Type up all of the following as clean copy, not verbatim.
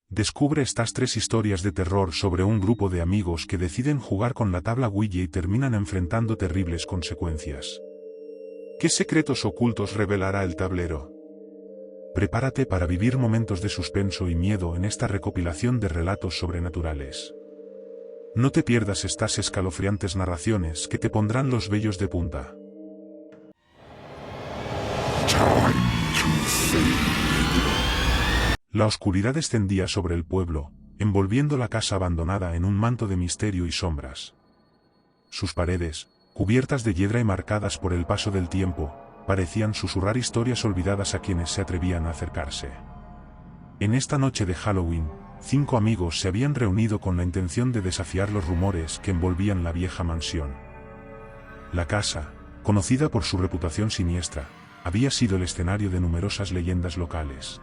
Descubre estas 3 historias de terror sobre un grupo de amigos que deciden jugar con la tabla Ouija y terminan enfrentando terribles consecuencias. ¿Qué secretos ocultos revelará el tablero? Prepárate para vivir momentos de suspenso y miedo en esta recopilación de relatos sobrenaturales. No te pierdas estas escalofriantes narraciones que te pondrán los vellos de punta. La oscuridad descendía sobre el pueblo, envolviendo la casa abandonada en un manto de misterio y sombras. Sus paredes, cubiertas de hiedra y marcadas por el paso del tiempo, parecían susurrar historias olvidadas a quienes se atrevían a acercarse. En esta noche de Halloween, 5 amigos se habían reunido con la intención de desafiar los rumores que envolvían la vieja mansión. La casa, conocida por su reputación siniestra, había sido el escenario de numerosas leyendas locales.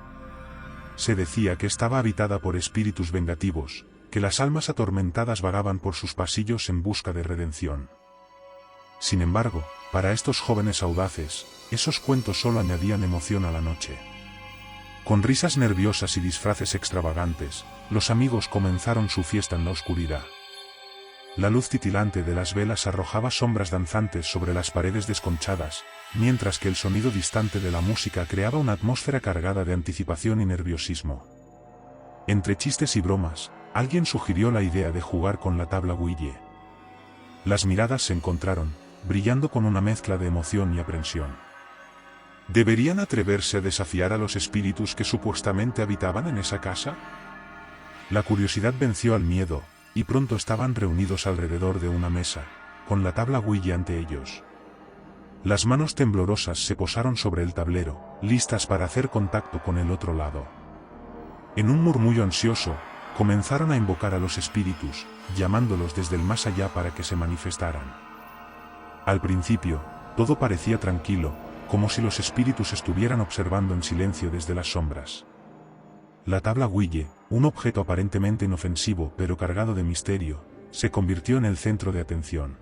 Se decía que estaba habitada por espíritus vengativos, que las almas atormentadas vagaban por sus pasillos en busca de redención. Sin embargo, para estos jóvenes audaces, esos cuentos solo añadían emoción a la noche. Con risas nerviosas y disfraces extravagantes, los amigos comenzaron su fiesta en la oscuridad. La luz titilante de las velas arrojaba sombras danzantes sobre las paredes desconchadas, mientras que el sonido distante de la música creaba una atmósfera cargada de anticipación y nerviosismo. Entre chistes y bromas, alguien sugirió la idea de jugar con la tabla Ouija. Las miradas se encontraron, brillando con una mezcla de emoción y aprensión. ¿Deberían atreverse a desafiar a los espíritus que supuestamente habitaban en esa casa? La curiosidad venció al miedo, y pronto estaban reunidos alrededor de una mesa, con la tabla Ouija ante ellos. Las manos temblorosas se posaron sobre el tablero, listas para hacer contacto con el otro lado. En un murmullo ansioso, comenzaron a invocar a los espíritus, llamándolos desde el más allá para que se manifestaran. Al principio, todo parecía tranquilo, como si los espíritus estuvieran observando en silencio desde las sombras. La tabla Ouija, un objeto aparentemente inofensivo pero cargado de misterio, se convirtió en el centro de atención.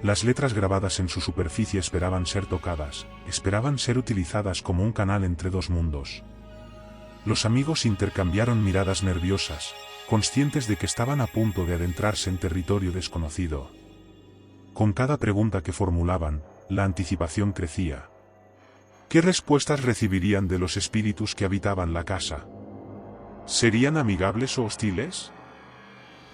Las letras grabadas en su superficie esperaban ser tocadas, esperaban ser utilizadas como un canal entre 2 mundos. Los amigos intercambiaron miradas nerviosas, conscientes de que estaban a punto de adentrarse en territorio desconocido. Con cada pregunta que formulaban, la anticipación crecía. ¿Qué respuestas recibirían de los espíritus que habitaban la casa? ¿Serían amigables o hostiles?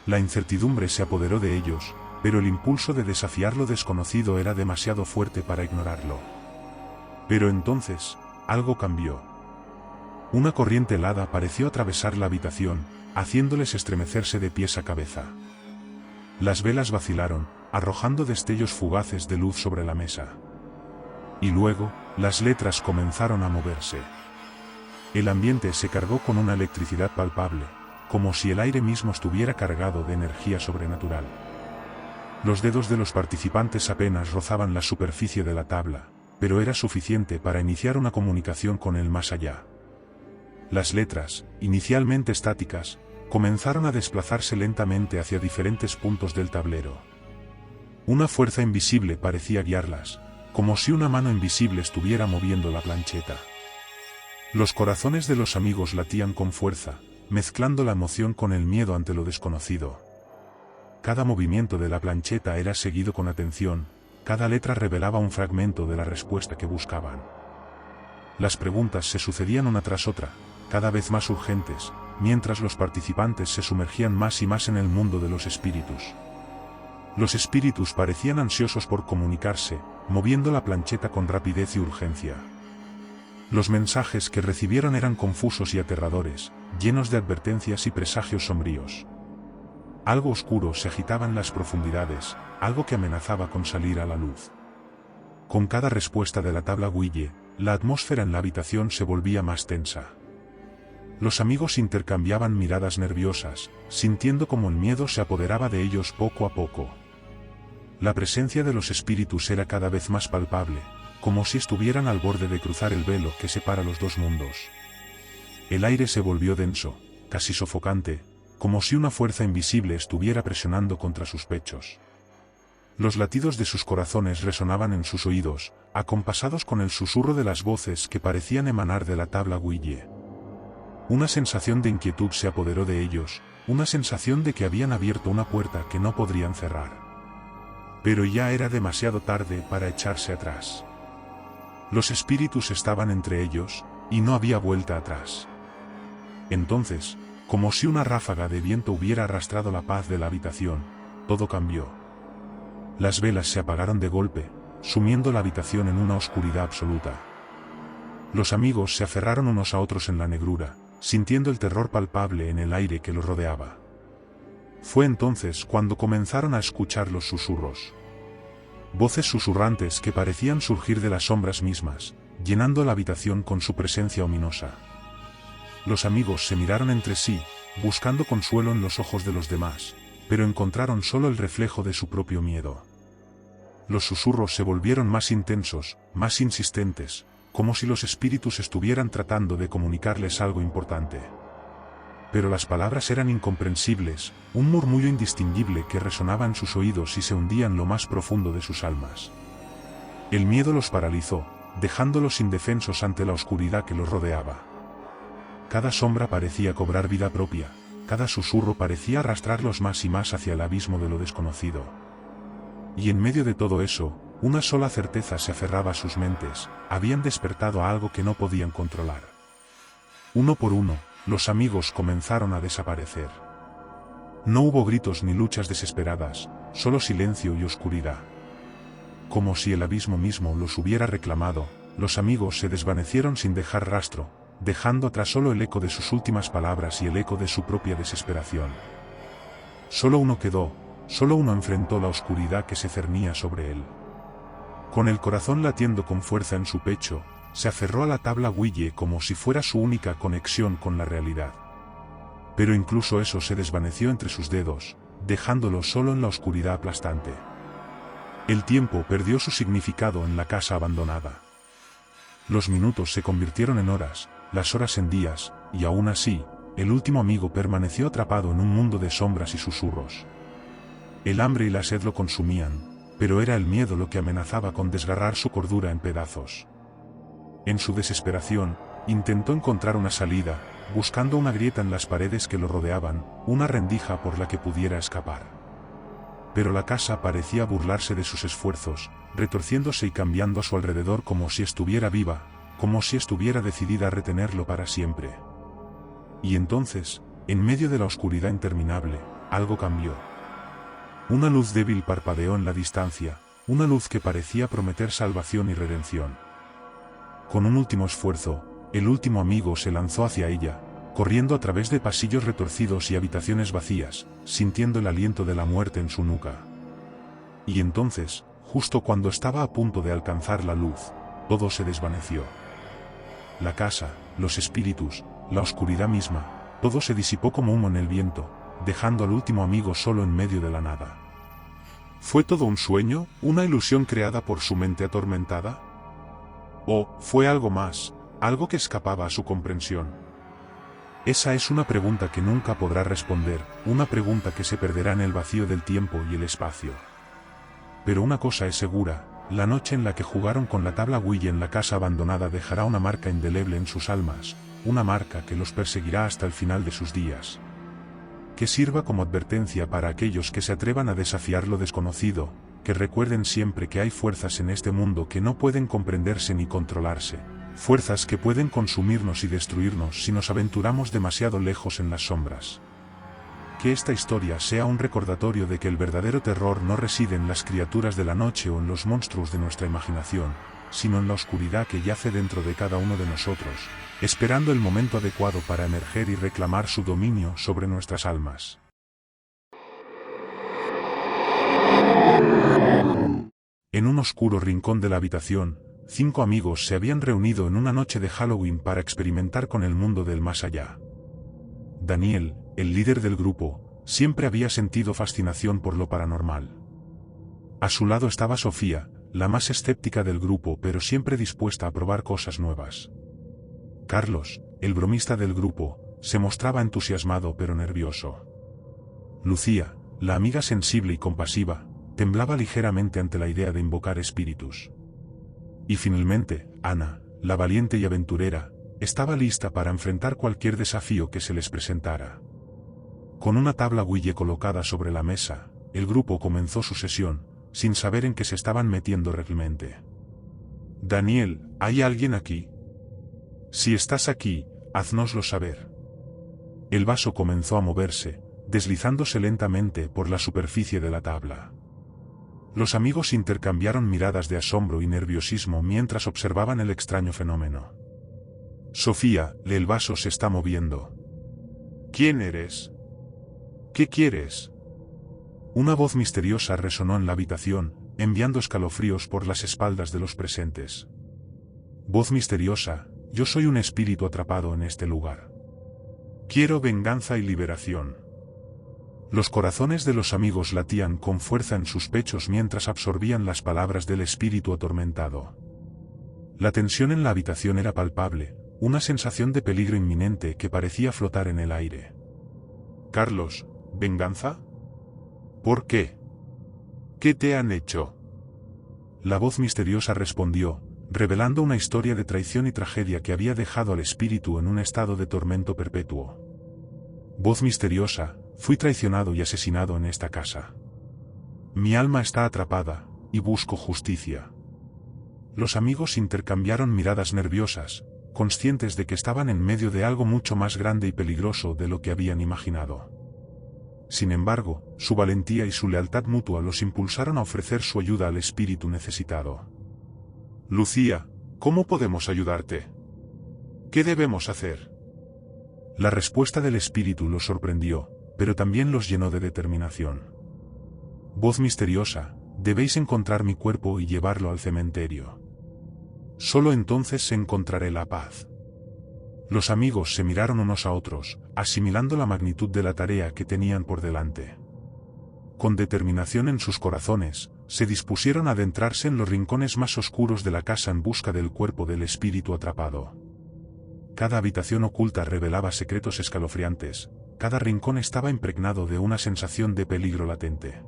La incertidumbre se apoderó de ellos, pero el impulso de desafiar lo desconocido era demasiado fuerte para ignorarlo. Pero entonces, algo cambió. Una corriente helada pareció atravesar la habitación, haciéndoles estremecerse de pies a cabeza. Las velas vacilaron, arrojando destellos fugaces de luz sobre la mesa. Y luego, las letras comenzaron a moverse. El ambiente se cargó con una electricidad palpable, como si el aire mismo estuviera cargado de energía sobrenatural. Los dedos de los participantes apenas rozaban la superficie de la tabla, pero era suficiente para iniciar una comunicación con el más allá. Las letras, inicialmente estáticas, comenzaron a desplazarse lentamente hacia diferentes puntos del tablero. Una fuerza invisible parecía guiarlas, como si una mano invisible estuviera moviendo la plancheta. Los corazones de los amigos latían con fuerza, mezclando la emoción con el miedo ante lo desconocido. Cada movimiento de la plancheta era seguido con atención, cada letra revelaba un fragmento de la respuesta que buscaban. Las preguntas se sucedían una tras otra, cada vez más urgentes, mientras los participantes se sumergían más y más en el mundo de los espíritus. Los espíritus parecían ansiosos por comunicarse, moviendo la plancheta con rapidez y urgencia. Los mensajes que recibieron eran confusos y aterradores, llenos de advertencias y presagios sombríos. Algo oscuro se agitaba en las profundidades, algo que amenazaba con salir a la luz. Con cada respuesta de la tabla Ouija, la atmósfera en la habitación se volvía más tensa. Los amigos intercambiaban miradas nerviosas, sintiendo como el miedo se apoderaba de ellos poco a poco. La presencia de los espíritus era cada vez más palpable, como si estuvieran al borde de cruzar el velo que separa los 2 mundos. El aire se volvió denso, casi sofocante, como si una fuerza invisible estuviera presionando contra sus pechos. Los latidos de sus corazones resonaban en sus oídos, acompasados con el susurro de las voces que parecían emanar de la tabla Ouija. Una sensación de inquietud se apoderó de ellos, una sensación de que habían abierto una puerta que no podrían cerrar. Pero ya era demasiado tarde para echarse atrás. Los espíritus estaban entre ellos, y no había vuelta atrás. Entonces, como si una ráfaga de viento hubiera arrastrado la paz de la habitación, todo cambió. Las velas se apagaron de golpe, sumiendo la habitación en una oscuridad absoluta. Los amigos se aferraron unos a otros en la negrura, sintiendo el terror palpable en el aire que los rodeaba. Fue entonces cuando comenzaron a escuchar los susurros. Voces susurrantes que parecían surgir de las sombras mismas, llenando la habitación con su presencia ominosa. Los amigos se miraron entre sí, buscando consuelo en los ojos de los demás, pero encontraron solo el reflejo de su propio miedo. Los susurros se volvieron más intensos, más insistentes, como si los espíritus estuvieran tratando de comunicarles algo importante. Pero las palabras eran incomprensibles, un murmullo indistinguible que resonaba en sus oídos y se hundía en lo más profundo de sus almas. El miedo los paralizó, dejándolos indefensos ante la oscuridad que los rodeaba. Cada sombra parecía cobrar vida propia, cada susurro parecía arrastrarlos más y más hacia el abismo de lo desconocido. Y en medio de todo eso, una sola certeza se aferraba a sus mentes: habían despertado a algo que no podían controlar. Uno por uno, los amigos comenzaron a desaparecer. No hubo gritos ni luchas desesperadas, solo silencio y oscuridad. Como si el abismo mismo los hubiera reclamado, los amigos se desvanecieron sin dejar rastro, dejando atrás solo el eco de sus últimas palabras y el eco de su propia desesperación. Solo uno quedó, solo uno enfrentó la oscuridad que se cernía sobre él. Con el corazón latiendo con fuerza en su pecho, se aferró a la tabla Ouija como si fuera su única conexión con la realidad. Pero incluso eso se desvaneció entre sus dedos, dejándolo solo en la oscuridad aplastante. El tiempo perdió su significado en la casa abandonada. Los minutos se convirtieron en horas, las horas en días, y aún así, el último amigo permaneció atrapado en un mundo de sombras y susurros. El hambre y la sed lo consumían, pero era el miedo lo que amenazaba con desgarrar su cordura en pedazos. En su desesperación, intentó encontrar una salida, buscando una grieta en las paredes que lo rodeaban, una rendija por la que pudiera escapar. Pero la casa parecía burlarse de sus esfuerzos, retorciéndose y cambiando a su alrededor como si estuviera viva, como si estuviera decidida a retenerlo para siempre. Y entonces, en medio de la oscuridad interminable, algo cambió. Una luz débil parpadeó en la distancia, una luz que parecía prometer salvación y redención. Con un último esfuerzo, el último amigo se lanzó hacia ella, corriendo a través de pasillos retorcidos y habitaciones vacías, sintiendo el aliento de la muerte en su nuca. Y entonces, justo cuando estaba a punto de alcanzar la luz, todo se desvaneció. La casa, los espíritus, la oscuridad misma, todo se disipó como humo en el viento, dejando al último amigo solo en medio de la nada. ¿Fue todo un sueño, una ilusión creada por su mente atormentada? ¿O fue algo más, algo que escapaba a su comprensión? Esa es una pregunta que nunca podrá responder, una pregunta que se perderá en el vacío del tiempo y el espacio. Pero una cosa es segura: la noche en la que jugaron con la tabla Ouija en la casa abandonada dejará una marca indeleble en sus almas, una marca que los perseguirá hasta el final de sus días. Que sirva como advertencia para aquellos que se atrevan a desafiar lo desconocido, que recuerden siempre que hay fuerzas en este mundo que no pueden comprenderse ni controlarse, fuerzas que pueden consumirnos y destruirnos si nos aventuramos demasiado lejos en las sombras. Que esta historia sea un recordatorio de que el verdadero terror no reside en las criaturas de la noche o en los monstruos de nuestra imaginación, sino en la oscuridad que yace dentro de cada uno de nosotros, esperando el momento adecuado para emerger y reclamar su dominio sobre nuestras almas. En un oscuro rincón de la habitación, 5 amigos se habían reunido en una noche de Halloween para experimentar con el mundo del más allá. Daniel, el líder del grupo, siempre había sentido fascinación por lo paranormal. A su lado estaba Sofía, la más escéptica del grupo pero siempre dispuesta a probar cosas nuevas. Carlos, el bromista del grupo, se mostraba entusiasmado pero nervioso. Lucía, la amiga sensible y compasiva, temblaba ligeramente ante la idea de invocar espíritus. Y finalmente, Ana, la valiente y aventurera, estaba lista para enfrentar cualquier desafío que se les presentara. Con una tabla Ouija colocada sobre la mesa, el grupo comenzó su sesión, sin saber en qué se estaban metiendo realmente. Daniel, ¿hay alguien aquí? Si estás aquí, haznoslo saber. El vaso comenzó a moverse, deslizándose lentamente por la superficie de la tabla. Los amigos intercambiaron miradas de asombro y nerviosismo mientras observaban el extraño fenómeno. Sofía, el vaso se está moviendo. ¿Quién eres? ¿Qué quieres? Una voz misteriosa resonó en la habitación, enviando escalofríos por las espaldas de los presentes. Voz misteriosa, yo soy un espíritu atrapado en este lugar. Quiero venganza y liberación. Los corazones de los amigos latían con fuerza en sus pechos mientras absorbían las palabras del espíritu atormentado. La tensión en la habitación era palpable, una sensación de peligro inminente que parecía flotar en el aire. Carlos, ¿venganza? ¿Por qué? ¿Qué te han hecho? La voz misteriosa respondió, revelando una historia de traición y tragedia que había dejado al espíritu en un estado de tormento perpetuo. Voz misteriosa, fui traicionado y asesinado en esta casa. Mi alma está atrapada, y busco justicia. Los amigos intercambiaron miradas nerviosas, conscientes de que estaban en medio de algo mucho más grande y peligroso de lo que habían imaginado. Sin embargo, su valentía y su lealtad mutua los impulsaron a ofrecer su ayuda al espíritu necesitado. Lucía, ¿cómo podemos ayudarte? ¿Qué debemos hacer? La respuesta del espíritu los sorprendió, pero también los llenó de determinación. Voz misteriosa, debéis encontrar mi cuerpo y llevarlo al cementerio. Solo entonces encontraré la paz. Los amigos se miraron unos a otros, asimilando la magnitud de la tarea que tenían por delante. Con determinación en sus corazones, se dispusieron a adentrarse en los rincones más oscuros de la casa en busca del cuerpo del espíritu atrapado. Cada habitación oculta revelaba secretos escalofriantes, cada rincón estaba impregnado de una sensación de peligro latente.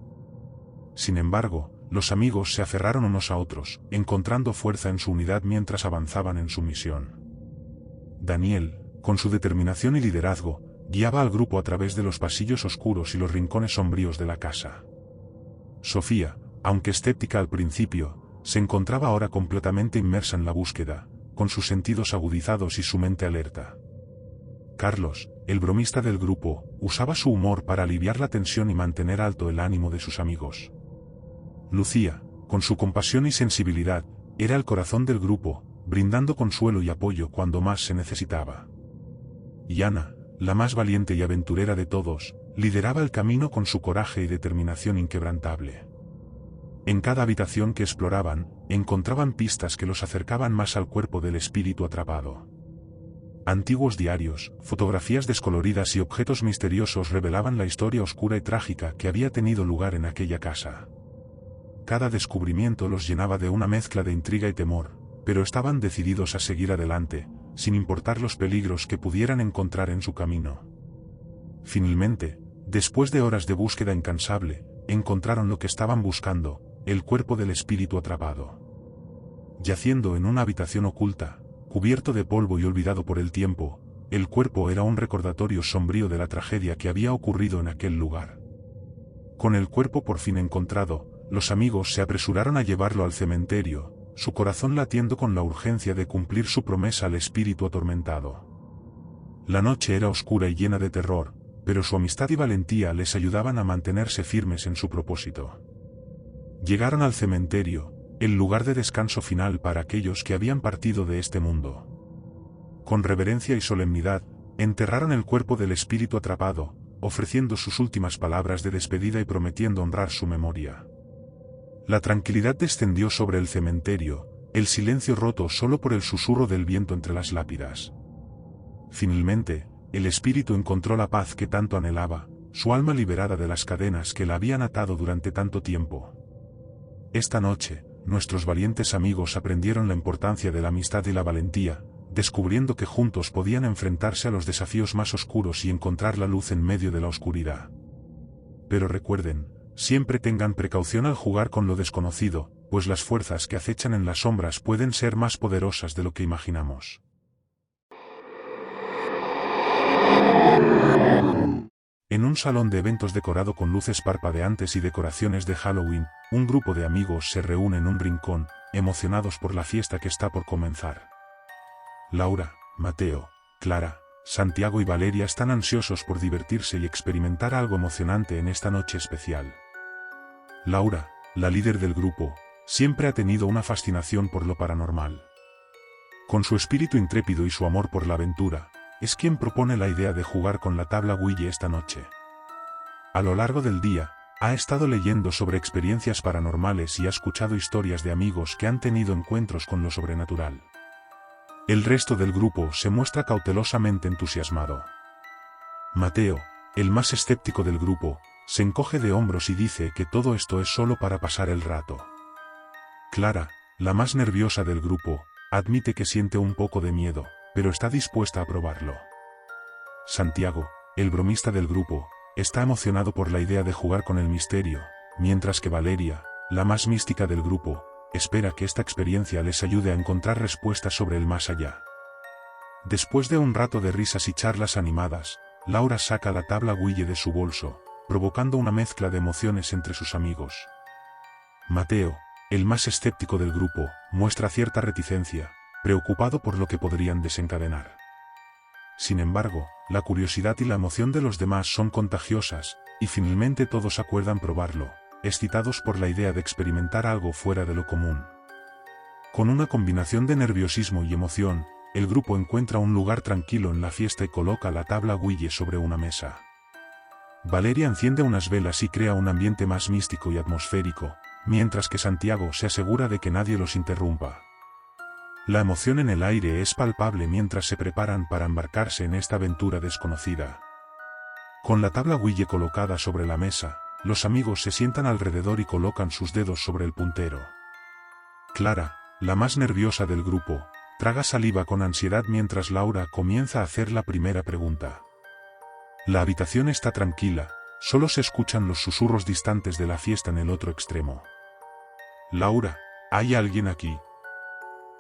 Sin embargo, los amigos se aferraron unos a otros, encontrando fuerza en su unidad mientras avanzaban en su misión. Daniel, con su determinación y liderazgo, guiaba al grupo a través de los pasillos oscuros y los rincones sombríos de la casa. Sofía, aunque escéptica al principio, se encontraba ahora completamente inmersa en la búsqueda, con sus sentidos agudizados y su mente alerta. Carlos, el bromista del grupo, usaba su humor para aliviar la tensión y mantener alto el ánimo de sus amigos. Lucía, con su compasión y sensibilidad, era el corazón del grupo, brindando consuelo y apoyo cuando más se necesitaba. Y Ana, la más valiente y aventurera de todos, lideraba el camino con su coraje y determinación inquebrantable. En cada habitación que exploraban, encontraban pistas que los acercaban más al cuerpo del espíritu atrapado. Antiguos diarios, fotografías descoloridas y objetos misteriosos revelaban la historia oscura y trágica que había tenido lugar en aquella casa. Cada descubrimiento los llenaba de una mezcla de intriga y temor, pero estaban decididos a seguir adelante, sin importar los peligros que pudieran encontrar en su camino. Finalmente, después de horas de búsqueda incansable, encontraron lo que estaban buscando, el cuerpo del espíritu atrapado. Yaciendo en una habitación oculta, cubierto de polvo y olvidado por el tiempo, el cuerpo era un recordatorio sombrío de la tragedia que había ocurrido en aquel lugar. Con el cuerpo por fin encontrado, los amigos se apresuraron a llevarlo al cementerio, su corazón latiendo con la urgencia de cumplir su promesa al espíritu atormentado. La noche era oscura y llena de terror, pero su amistad y valentía les ayudaban a mantenerse firmes en su propósito. Llegaron al cementerio, el lugar de descanso final para aquellos que habían partido de este mundo. Con reverencia y solemnidad, enterraron el cuerpo del espíritu atrapado, ofreciendo sus últimas palabras de despedida y prometiendo honrar su memoria. La tranquilidad descendió sobre el cementerio, el silencio roto solo por el susurro del viento entre las lápidas. Finalmente, el espíritu encontró la paz que tanto anhelaba, su alma liberada de las cadenas que la habían atado durante tanto tiempo. Esta noche, nuestros valientes amigos aprendieron la importancia de la amistad y la valentía, descubriendo que juntos podían enfrentarse a los desafíos más oscuros y encontrar la luz en medio de la oscuridad. Pero recuerden, siempre tengan precaución al jugar con lo desconocido, pues las fuerzas que acechan en las sombras pueden ser más poderosas de lo que imaginamos. En un salón de eventos decorado con luces parpadeantes y decoraciones de Halloween, un grupo de amigos se reúne en un rincón, emocionados por la fiesta que está por comenzar. Laura, Mateo, Clara, Santiago y Valeria están ansiosos por divertirse y experimentar algo emocionante en esta noche especial. Laura, la líder del grupo, siempre ha tenido una fascinación por lo paranormal. Con su espíritu intrépido y su amor por la aventura, es quien propone la idea de jugar con la tabla Ouija esta noche. A lo largo del día, ha estado leyendo sobre experiencias paranormales y ha escuchado historias de amigos que han tenido encuentros con lo sobrenatural. El resto del grupo se muestra cautelosamente entusiasmado. Mateo, el más escéptico del grupo, se encoge de hombros y dice que todo esto es solo para pasar el rato. Clara, la más nerviosa del grupo, admite que siente un poco de miedo, pero está dispuesta a probarlo. Santiago, el bromista del grupo, está emocionado por la idea de jugar con el misterio, mientras que Valeria, la más mística del grupo, espera que esta experiencia les ayude a encontrar respuestas sobre el más allá. Después de un rato de risas y charlas animadas, Laura saca la tabla Ouija de su bolso, provocando una mezcla de emociones entre sus amigos. Mateo, el más escéptico del grupo, muestra cierta reticencia, preocupado por lo que podrían desencadenar. Sin embargo, la curiosidad y la emoción de los demás son contagiosas, y finalmente todos acuerdan probarlo, excitados por la idea de experimentar algo fuera de lo común. Con una combinación de nerviosismo y emoción, el grupo encuentra un lugar tranquilo en la fiesta y coloca la tabla Ouija sobre una mesa. Valeria enciende unas velas y crea un ambiente más místico y atmosférico, mientras que Santiago se asegura de que nadie los interrumpa. La emoción en el aire es palpable mientras se preparan para embarcarse en esta aventura desconocida. Con la tabla Ouija colocada sobre la mesa, los amigos se sientan alrededor y colocan sus dedos sobre el puntero. Clara, la más nerviosa del grupo, traga saliva con ansiedad mientras Laura comienza a hacer la primera pregunta. La habitación está tranquila, solo se escuchan los susurros distantes de la fiesta en el otro extremo. Laura, ¿hay alguien aquí?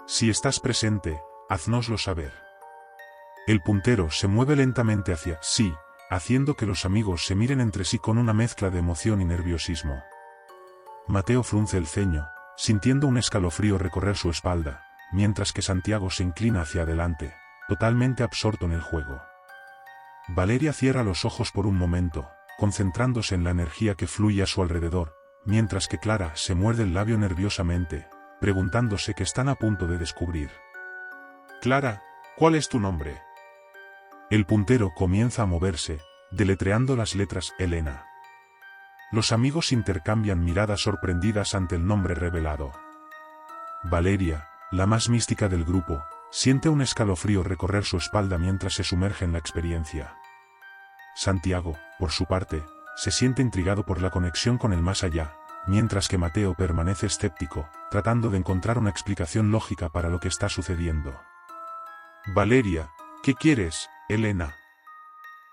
Si estás presente, haznoslo saber. El puntero se mueve lentamente hacia sí, haciendo que los amigos se miren entre sí con una mezcla de emoción y nerviosismo. Mateo frunce el ceño, sintiendo un escalofrío recorrer su espalda, mientras que Santiago se inclina hacia adelante, totalmente absorto en el juego. Valeria cierra los ojos por un momento, concentrándose en la energía que fluye a su alrededor, mientras que Clara se muerde el labio nerviosamente, preguntándose qué están a punto de descubrir. Clara, ¿cuál es tu nombre? El puntero comienza a moverse, deletreando las letras Elena. Los amigos intercambian miradas sorprendidas ante el nombre revelado. Valeria, la más mística del grupo, siente un escalofrío recorrer su espalda mientras se sumerge en la experiencia. Santiago, por su parte, se siente intrigado por la conexión con el más allá, mientras que Mateo permanece escéptico, tratando de encontrar una explicación lógica para lo que está sucediendo. Valeria, ¿qué quieres, Elena?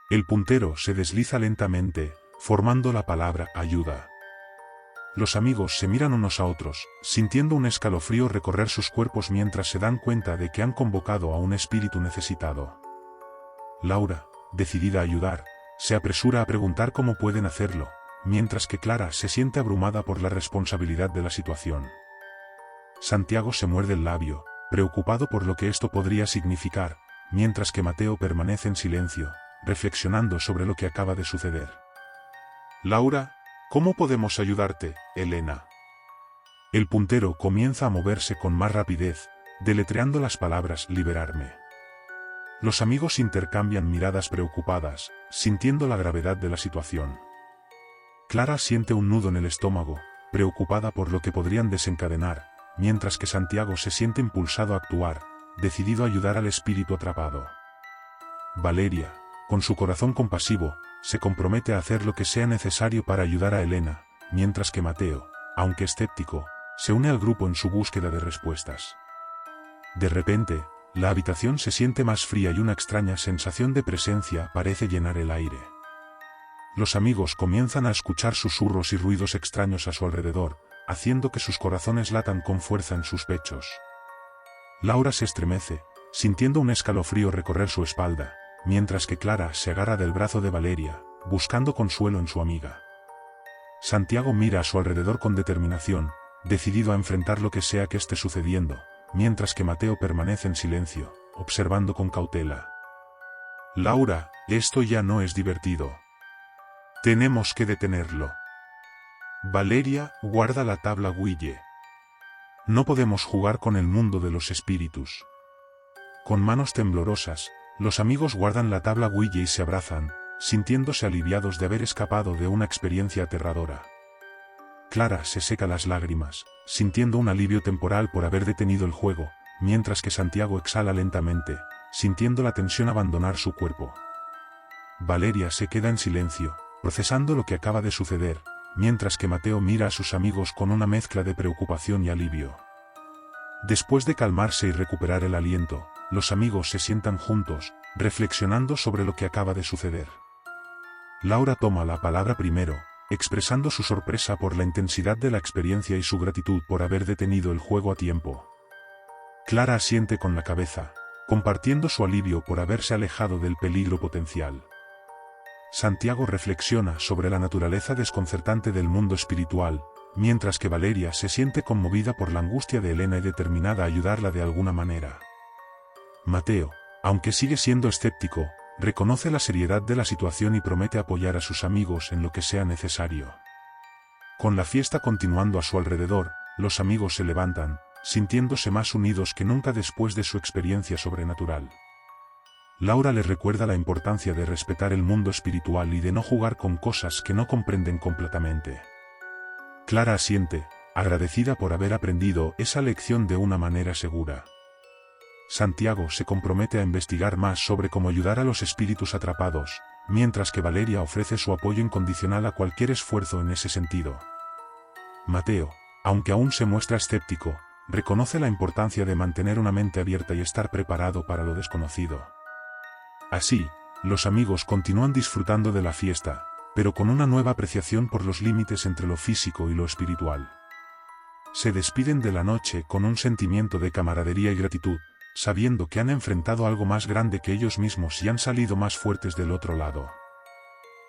El puntero se desliza lentamente, formando la palabra ayuda. Los amigos se miran unos a otros, sintiendo un escalofrío recorrer sus cuerpos mientras se dan cuenta de que han convocado a un espíritu necesitado. Laura, decidida a ayudar, se apresura a preguntar cómo pueden hacerlo, mientras que Clara se siente abrumada por la responsabilidad de la situación. Santiago se muerde el labio, preocupado por lo que esto podría significar, mientras que Mateo permanece en silencio, reflexionando sobre lo que acaba de suceder. Laura, ¿cómo podemos ayudarte, Elena? El puntero comienza a moverse con más rapidez, deletreando las palabras liberarme. Los amigos intercambian miradas preocupadas, sintiendo la gravedad de la situación. Clara siente un nudo en el estómago, preocupada por lo que podrían desencadenar, mientras que Santiago se siente impulsado a actuar, decidido a ayudar al espíritu atrapado. Valeria, con su corazón compasivo, se compromete a hacer lo que sea necesario para ayudar a Elena, mientras que Mateo, aunque escéptico, se une al grupo en su búsqueda de respuestas. De repente, la habitación se siente más fría y una extraña sensación de presencia parece llenar el aire. Los amigos comienzan a escuchar susurros y ruidos extraños a su alrededor, haciendo que sus corazones latan con fuerza en sus pechos. Laura se estremece, sintiendo un escalofrío recorrer su espalda, mientras que Clara se agarra del brazo de Valeria, buscando consuelo en su amiga. Santiago mira a su alrededor con determinación, decidido a enfrentar lo que sea que esté sucediendo, mientras que Mateo permanece en silencio, observando con cautela. Laura, esto ya no es divertido. Tenemos que detenerlo. Valeria, guarda la tabla Guille. No podemos jugar con el mundo de los espíritus. Con manos temblorosas, los amigos guardan la tabla Guille y se abrazan, sintiéndose aliviados de haber escapado de una experiencia aterradora. Clara se seca las lágrimas, sintiendo un alivio temporal por haber detenido el juego, mientras que Santiago exhala lentamente, sintiendo la tensión abandonar su cuerpo. Valeria se queda en silencio, procesando lo que acaba de suceder, mientras que Mateo mira a sus amigos con una mezcla de preocupación y alivio. Después de calmarse y recuperar el aliento, los amigos se sientan juntos, reflexionando sobre lo que acaba de suceder. Laura toma la palabra primero, expresando su sorpresa por la intensidad de la experiencia y su gratitud por haber detenido el juego a tiempo. Clara asiente con la cabeza, compartiendo su alivio por haberse alejado del peligro potencial. Santiago reflexiona sobre la naturaleza desconcertante del mundo espiritual, mientras que Valeria se siente conmovida por la angustia de Elena y determinada a ayudarla de alguna manera. Mateo, aunque sigue siendo escéptico, reconoce la seriedad de la situación y promete apoyar a sus amigos en lo que sea necesario. Con la fiesta continuando a su alrededor, los amigos se levantan, sintiéndose más unidos que nunca después de su experiencia sobrenatural. Laura les recuerda la importancia de respetar el mundo espiritual y de no jugar con cosas que no comprenden completamente. Clara asiente, agradecida por haber aprendido esa lección de una manera segura. Santiago se compromete a investigar más sobre cómo ayudar a los espíritus atrapados, mientras que Valeria ofrece su apoyo incondicional a cualquier esfuerzo en ese sentido. Mateo, aunque aún se muestra escéptico, reconoce la importancia de mantener una mente abierta y estar preparado para lo desconocido. Así, los amigos continúan disfrutando de la fiesta, pero con una nueva apreciación por los límites entre lo físico y lo espiritual. Se despiden de la noche con un sentimiento de camaradería y gratitud, sabiendo que han enfrentado algo más grande que ellos mismos y han salido más fuertes del otro lado.